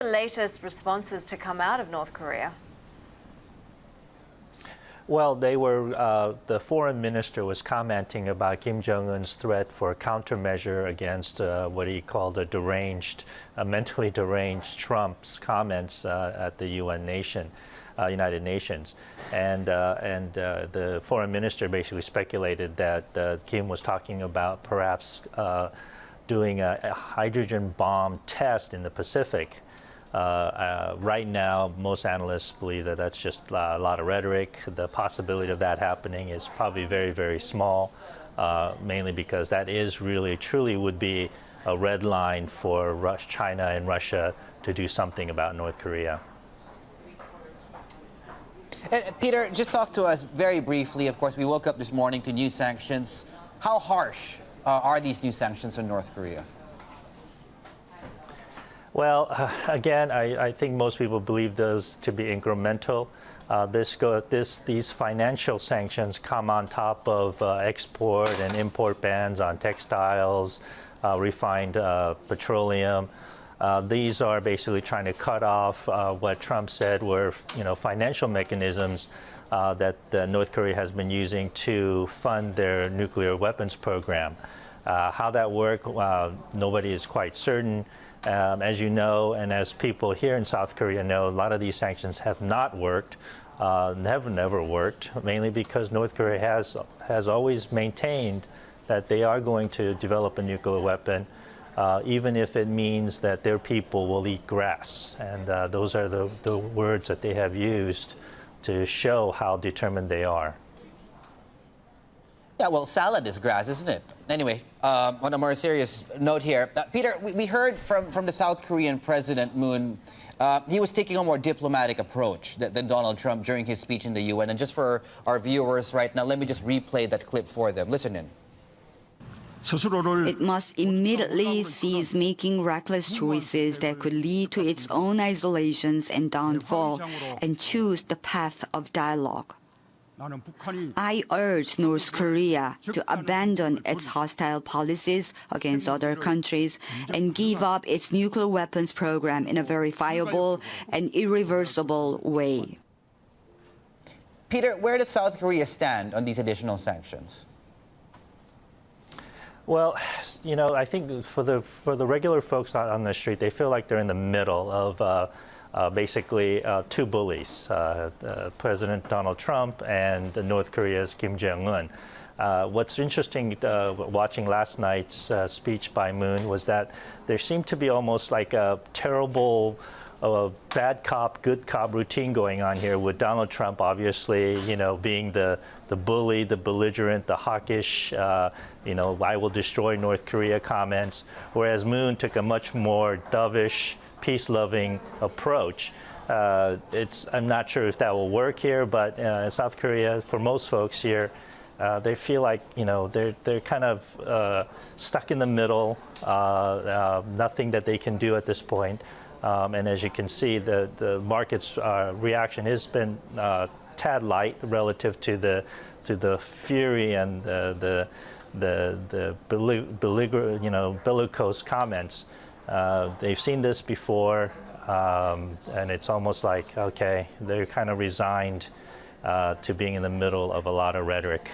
latest responses to come out of North Korea? Well, the foreign minister was commenting about Kim Jong-un's threat for a countermeasure against what he called a mentally deranged Trump's comments at the United Nations. And the foreign minister basically speculated that Kim was talking about perhaps doing a hydrogen bomb test in the Pacific. Right now, most analysts believe that that's just a lot of rhetoric. The possibility of that happening is probably very, very small, mainly because that is really, truly would be a red line for China and Russia to do something about North Korea. And Peter, just talk to us very briefly. Of course, we woke up this morning to new sanctions. How harsh are these new sanctions on North Korea? Well, again, I think most people believe those to be incremental. These financial sanctions come on top of export and import bans on textiles, refined petroleum. These are basically trying to cut off what Trump said were, financial mechanisms that North Korea has been using to fund their nuclear weapons program. How that works, nobody is quite certain. As you know, and as people here in South Korea know, a lot of these sanctions have not worked, never worked, mainly because North Korea has always maintained that they are going to develop a nuclear weapon, even if it means that their people will eat grass. And those are the words that they have used to show how determined they are. Yeah, well, salad is grass, isn't it? Anyway, on a more serious note here, Peter, we heard from the South Korean President Moon. He was taking a more diplomatic approach than Donald Trump during his speech in the UN. And just for our viewers right now, let me just replay that clip for them. Listen in. It must immediately cease making reckless choices that could lead to its own isolations and downfall, and choose the path of dialogue. I urge North Korea to abandon its hostile policies against other countries and give up its nuclear weapons program in a verifiable and irreversible way. Peter, where does South Korea stand on these additional sanctions? Well, I think for the regular folks on the street, they feel like they're in the middle of basically two bullies, President Donald Trump and North Korea's Kim Jong-un. What's interesting watching last night's speech by Moon was that there seemed to be almost like a terrible bad cop, good cop routine going on here with Donald Trump, obviously, being the bully, the belligerent, the hawkish, I will destroy North Korea comments, whereas Moon took a much more dovish, peace-loving approach. I'm not sure if that will work here, but in South Korea, for most folks here, they feel like they're kind of stuck in the middle. Nothing that they can do at this point, and as you can see, the market's reaction has been tad light relative to the fury and the bellicose comments. They've seen this before, and it's almost like, okay, they're kind of resigned to being in the middle of a lot of rhetoric.